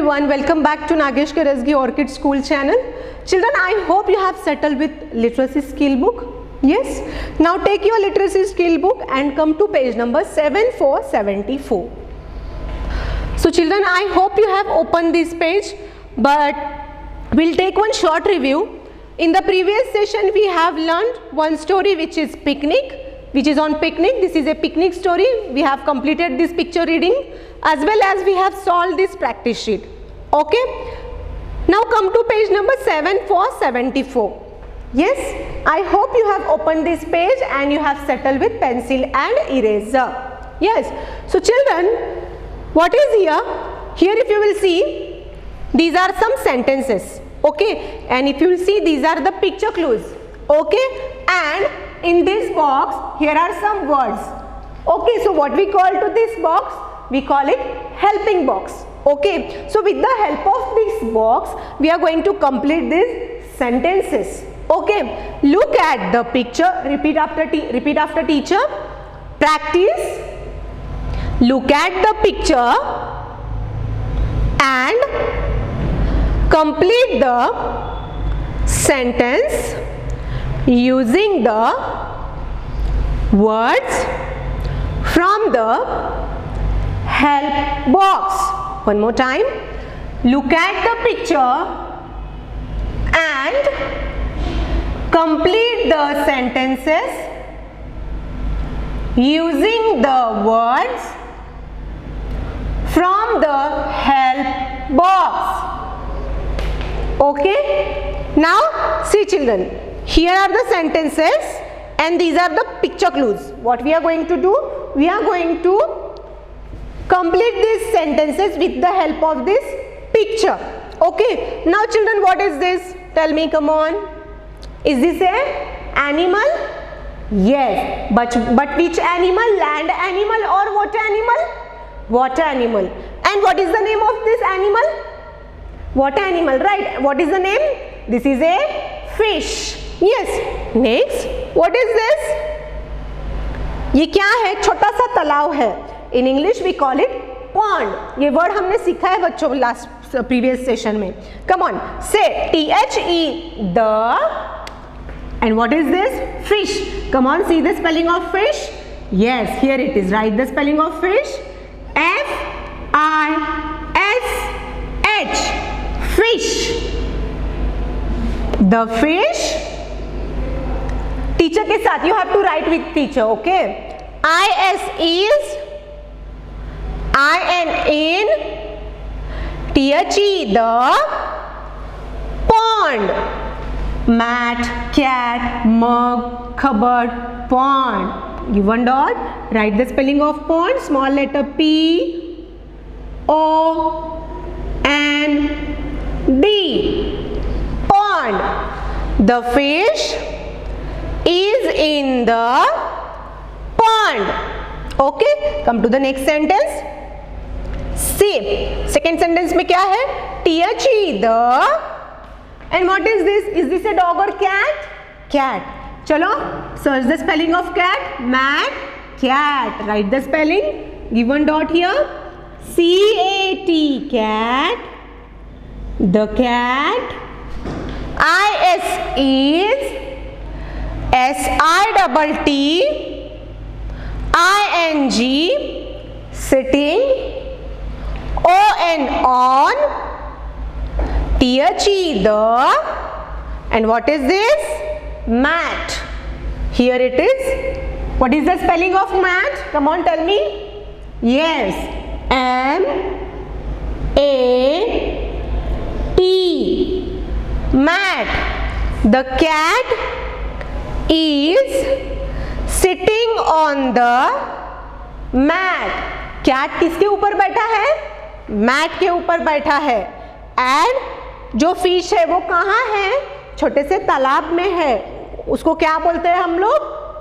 everyone, welcome back to Nagesh Karasgi Orchid School channel. Children, I hope you have settled with literacy skill book. Yes. Now take your literacy skill book and come to page number 7474. So children, I hope you have opened this page, but we'll take one short review. In the previous session, we have learned one story which is picnic, which is on picnic. This is a picnic story. We have completed this picture reading as well as we have solved this practice sheet. Okay. Now come to page number 7474. Yes, I hope you have opened this page and you have settled with pencil and eraser. Yes. So children, what is here? Here if you will see, these are some sentences. Okay. And if you will see, these are the picture clues. Okay. And in this box, here are some words. Okay. So what we call to this box? We call it helping box. Okay. So with the help of this box, we are going to complete these sentences. Okay. Look at the picture. Repeat after teacher. Practice. Look at the picture and complete the sentence using the words from the help box. One more time. Look at the picture and complete the sentences using the words from the help box. Okay. Now see children, here are the sentences and these are the picture clues. What we are going to do? We are going to complete these sentences with the help of this picture. Okay. Now children, what is this? Tell me, come on. Is this a animal? Yes. But which animal? Land animal or water animal? Water animal. And what is the name of this animal? Water animal, right? What is the name? This is a fish. Yes. Next, what is this? ये क्या है? छोटा सा तालाब है. In English we call it pond. ये word हमने सीखा है बच्चों last previous session में. Come on, say T-H-E, the. And what is this? Fish. Come on, see the spelling of fish. Yes, here it is. Write the spelling of fish. F-I-S-H. Fish. The fish. Teacher के साथ you have to write with teacher. Okay. I-S is. I-N in. T-H-E, the. Pond. Mat, cat, mug, cupboard, pond. Give one dot. Write the spelling of pond. Small letter P, O, N, D. Pond. The fish is in the pond. Okay. Come to the next sentence. See. Second sentence में क्या है? T-H-E, the. And what is this? Is this a dog or cat? Cat. Chalo, search the spelling of cat. Mat, cat. Write the spelling. Give one dot here. C-A-T, cat. The cat. I-S is S-I-T-T. I-N-G. Sitting. O-N, on. T-H-E, the. And what is this? Mat. Here it is. What is the spelling of mat? Come on, tell me. Yes. M-A-T. Mat. The cat is sitting on the mat. Cat किसके ऊपर बैठा है? Mat के ऊपर बैठा है. And जो fish है वो कहाँ है? छोटे से तालाब में है. उसको क्या बोलते हैं हम लोग?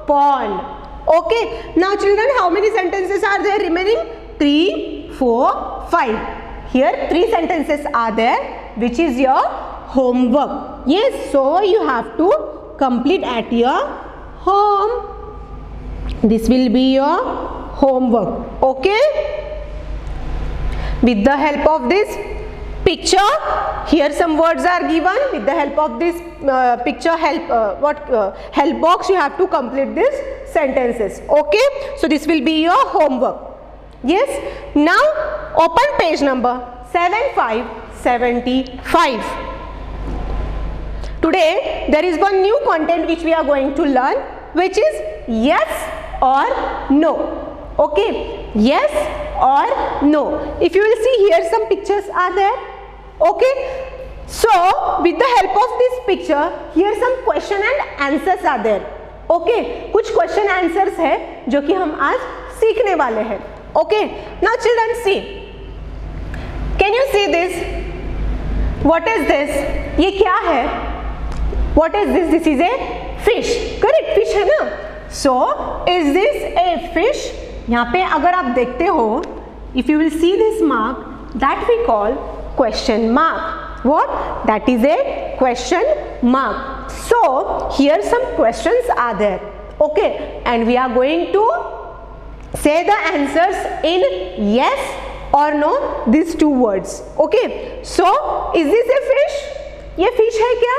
Pond. Okay. Now children, how many sentences are there remaining? 3, 4, 5. Here 3 sentences are there, which is your homework. Yes, so you have to complete at your home. This will be your homework. Okay. With the help of this picture. Here some words are given. With the help of this picture help box, you have to complete these sentences. Okay, so this will be your homework. Yes, now open page number 7575. Today there is one new content which we are going to learn, which is yes or no. Okay, yes or no. If you will see here, some pictures are there. Okay, so with the help of this picture, here some question and answers are there. Okay, कुछ question answers है जो कि हम आज सीखने वाले हैं. Okay, now children see. Can you see this? What is this? ये क्या है? What is this? This is a fish. Correct, fish है ना? So is this a fish? यहाँ पे अगर आप देखते हो, if you will see this mark, that we call question mark. What? That is a question mark. So here some questions are there. Okay, and we are going to say the answers in yes or no, these two words. Okay, so is this a fish? ये fish है क्या?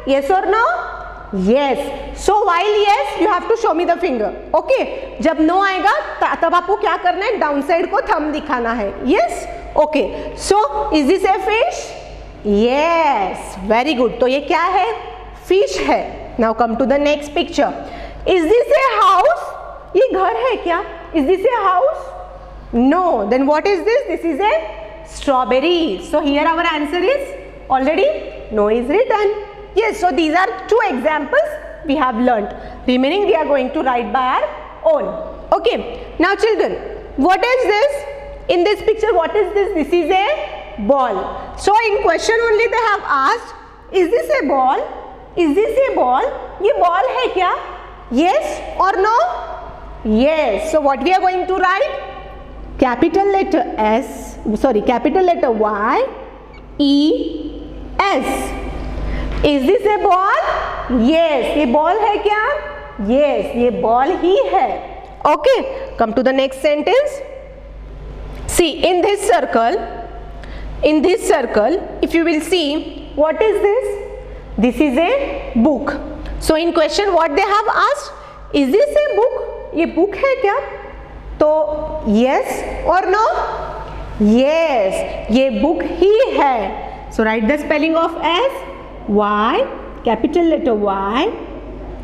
Yes or no? Yes. So while yes, you have to show me the finger. Okay, जब no आएगा तब आपको क्या करना है? डाउन साइड को थंब दिखाना है. Yes? Okay. So is this a fish? Yes. Very good. तो ये क्या है? Fish है. Now come to the next picture. Is this a house? ये घर है क्या? Is this a house? No. Then what is this? This is a strawberry. So here our answer is already no is written. Yes, so these are two examples we have learnt. Remaining we are going to write by our own. Okay, now children, what is this? In this picture, what is this? This is a ball. So in question only they have asked, is this a ball? Is this a ball? ये ball है क्या? Yes or no? Yes. So what we are going to write? Capital letter Y, E, S. Is this a ball? Yes. ये ball है क्या? Yes. ये ball ही है. Okay. Come to the next sentence. See, in this circle, if you will see, what is this? This is a book. So in question, what they have asked? Is this a book? ये book है क्या? तो yes or no? Yes. ये book ही है. So write the spelling of S. Y, capital letter Y,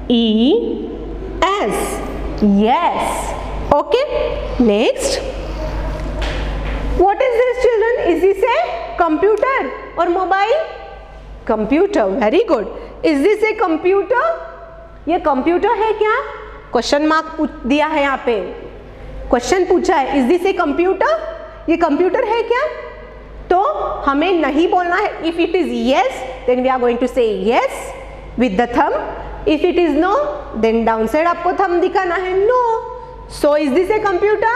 E, S. Yes. Okay. Next. What is this, children? Is this a computer or mobile? Computer. Very good. Is this a computer? ये computer है क्या? Question mark दिया है यहाँ पे. Question पूछा है. Is this a computer? ये computer है क्या? तो हमें नहीं बोलना है. If it is yes, then we are going to say yes with the thumb. If it is no, then downside आपको thumb दिखाना है. No. So is this a computer?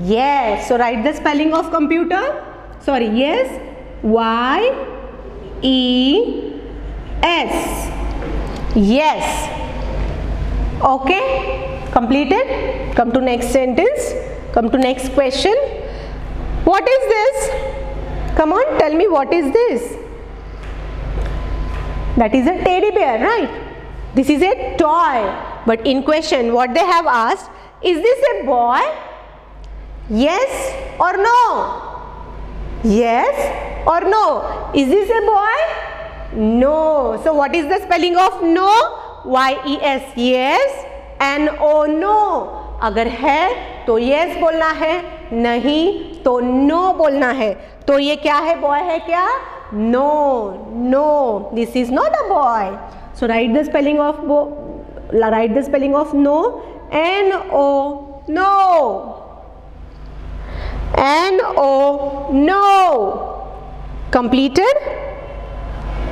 Yes. So write the spelling of computer. Sorry. Yes. Y, E, S. Yes. Okay. Completed. Come to next sentence. Come to next question. What is this? Come on, tell me, what is this? That is a teddy bear, right? This is a toy. But in question, what they have asked, is this a boy? Yes or no? Yes or no? Is this a boy? No. So what is the spelling of no? Y-E-S, yes. N-O, no. अगर है तो yes बोलना है, नहीं तो no बोलना है. तो ये क्या है? Boy है क्या? No. No. This is not a boy. So write the spelling of no. N-O, no. N-O, no. Completed?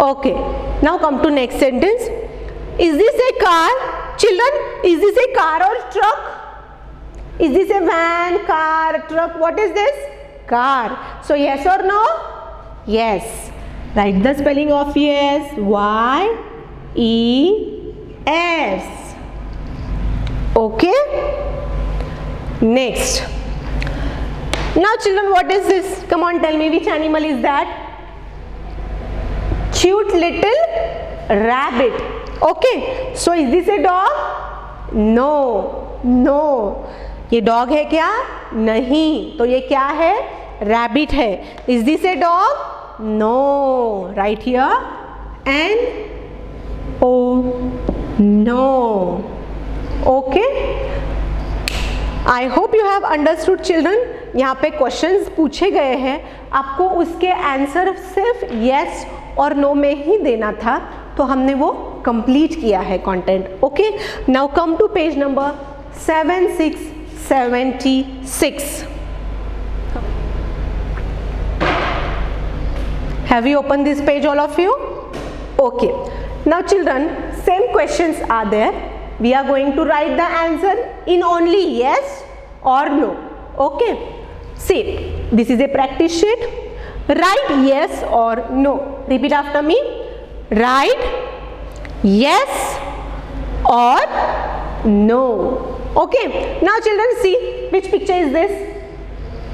Okay. Now come to next sentence. Is this a car? Children, is this a car or truck? Is this a van, car, truck? What is this? Car. So yes or no? Yes. Write the spelling of yes. Y-E-S. Okay. Next. Now children, what is this? Come on, tell me, which animal is that? Cute little rabbit. Okay, so is this a dog? No, no. ये dog है क्या? नहीं. तो ये क्या है? Rabbit है. Is this a dog? No. Right here. N O. No. Okay. I hope you have understood children. यहाँ पे क्वेश्चंस पूछे गए हैं, आपको उसके आंसर सिर्फ yes और no में ही देना था, तो हमने वो कंप्लीट किया है content. Okay, now come to page number 7676. Have you opened this page, all of you? Okay. Now children, same questions are there. We are going to write the answer in only yes or no. Okay. See, this is a practice sheet. Write yes or no. Repeat after me. Write yes or no. Okay. Now children, see which picture is this?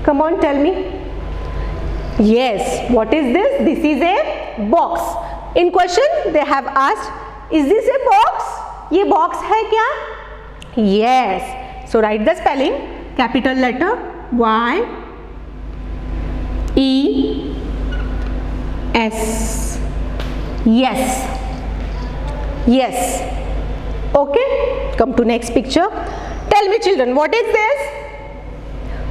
Come on, tell me. Yes. What is this? This is a box. In question they have asked, is this a box? ये box है क्या? Yes. So write the spelling. Capital letter Y E S. Yes. Yes. Okay. Come to next picture. Tell me children, what is this?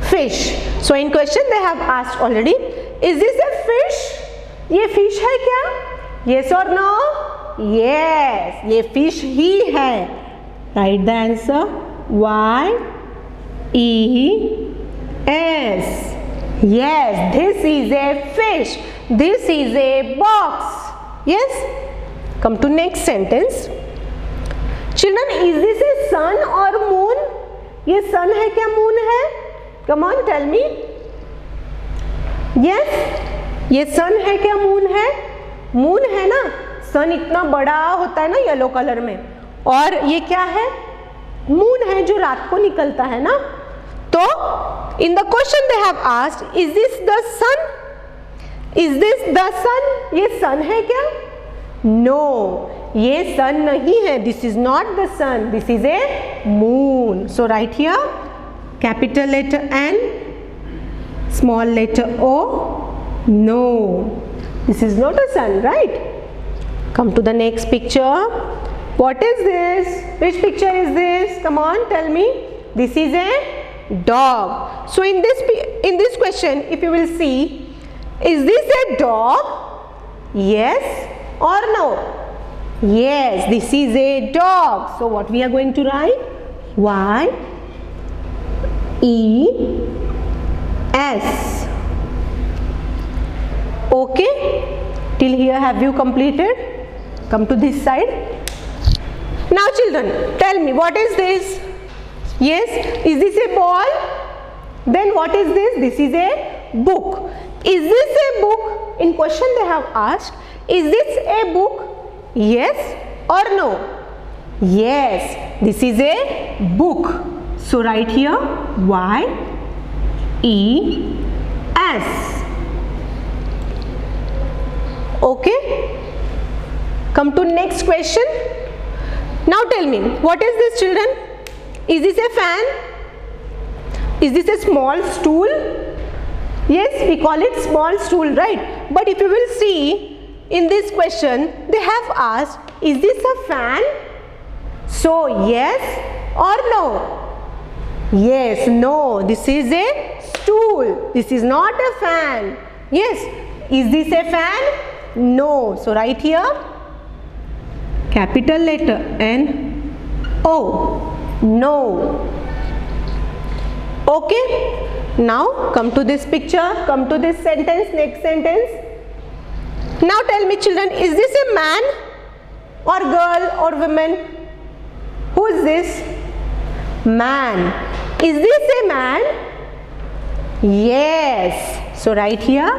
Fish. So in question they have asked already, is this a fish? ये fish है क्या? Yes or no? Yes. ये fish ही है. Write the answer. Y E S. Yes, this is a fish. This is a box. Yes. Come to next sentence. Children, is this a sun or moon? ये sun है क्या moon है? Come on, tell me. Yes. ये sun है क्या moon है? Moon है ना. Sun इतना बड़ा होता है ना येलो कलर में. और ये क्या है? Moon है जो रात को निकलता है ना. तो in the question they have asked, is this the sun? Is this the sun? ये sun है क्या? No, ये sun नहीं है. This is not the sun. This is a moon. So write here capital letter N, small letter O. No, this is not a sun, right? Come to the next picture. What is this? Which picture is this? Come on, tell me. This is a dog. So in this question, if you will see, is this a dog? Yes or no? Yes, this is a dog. So what we are going to write? Y E S. Okay, till here have you completed? Come to this side. Now children, tell me, what is this? Yes, is this a ball? Then what is this? This is a book. Is this a book? In question they have asked, is this a book? Yes or no? Yes, this is a book. So write here Y E S. Okay. Come to next question. Now tell me, what is this children? Is this a fan? Is this a small stool? Yes, we call it small stool, right? But if you will see in this question, they have asked, is this a fan? So yes or no? Yes, no, this is a stool. This is not a fan. Yes, is this a fan? No. So write here capital letter N O. No. Okay. Now come to this picture. Come to this sentence. Next sentence. Now tell me children, is this a man or girl or woman? Who is this? Man. Is this a man? Yes. So write here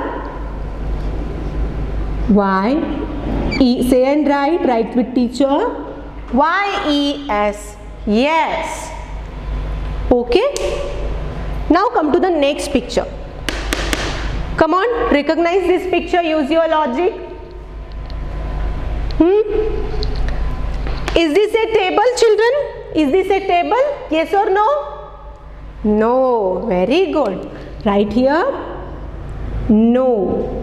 Y E. Say and write with teacher. Y E S. Yes. Okay. Now come to the next picture. Come on, recognize this picture, use your logic. Is this a table, children? Is this a table? Yes or no? No. Very good. Right here? No.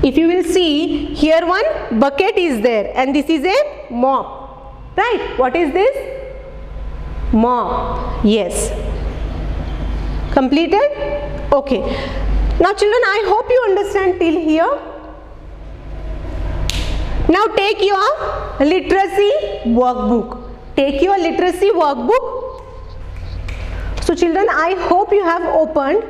If you will see, here one bucket is there and this is a mop. Right? What is this? Mop. Yes. Completed? Okay. Now children, I hope you understand till here. Now take your literacy workbook. Take your literacy workbook. So children, I hope you have opened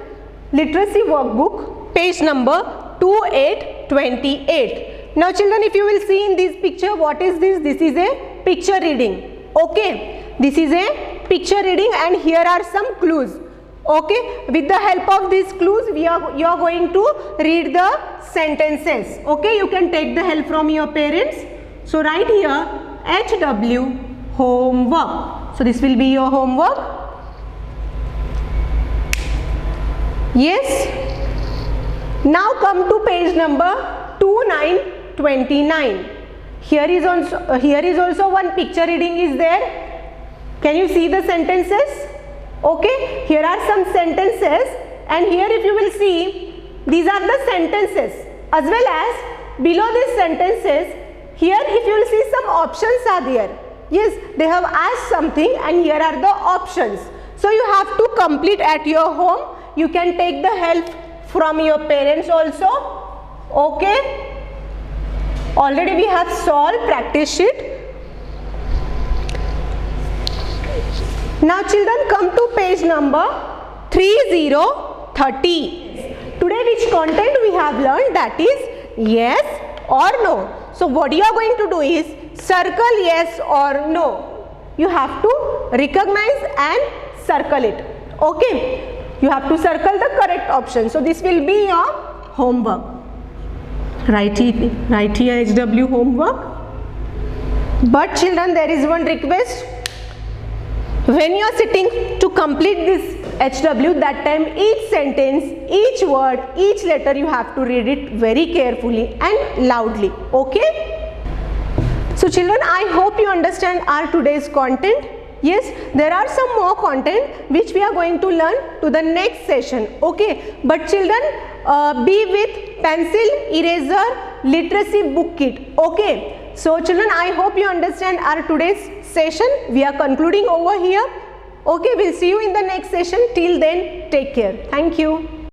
literacy workbook, page number 2828. Now children, if you will see in this picture, what is this? This is a picture reading. Okay. This is a picture reading and here are some clues. Okay, with the help of these clues you are going to read the sentences. Okay, you can take the help from your parents. So write here HW homework. So this will be your homework. Yes. Now come to page number 2929. Here is also one picture reading is there. Can you see the sentences? Okay, here are some sentences and here if you will see, these are the sentences as well as below these sentences, here if you will see some options are there. Yes, they have asked something and here are the options. So you have to complete at your home. You can take the help from your parents also. Okay, already we have solved practice sheet. Now children, come to page number 3030. Today which content we have learned, that is yes or no. So what you are going to do is circle yes or no. You have to recognize and circle it. Okay. You have to circle the correct option. So this will be your homework. Write here HW homework. But children, there is one request. When you are sitting to complete this HW, that time each sentence, each word, each letter you have to read it very carefully and loudly. Okay? So children, I hope you understand our today's content. Yes, there are some more content which we are going to learn to the next session. Okay? But children, be with pencil, eraser, literacy book kit. Okay? So children, I hope you understand our today's session. We are concluding over here. Okay, we'll see you in the next session. Till then, take care. Thank you.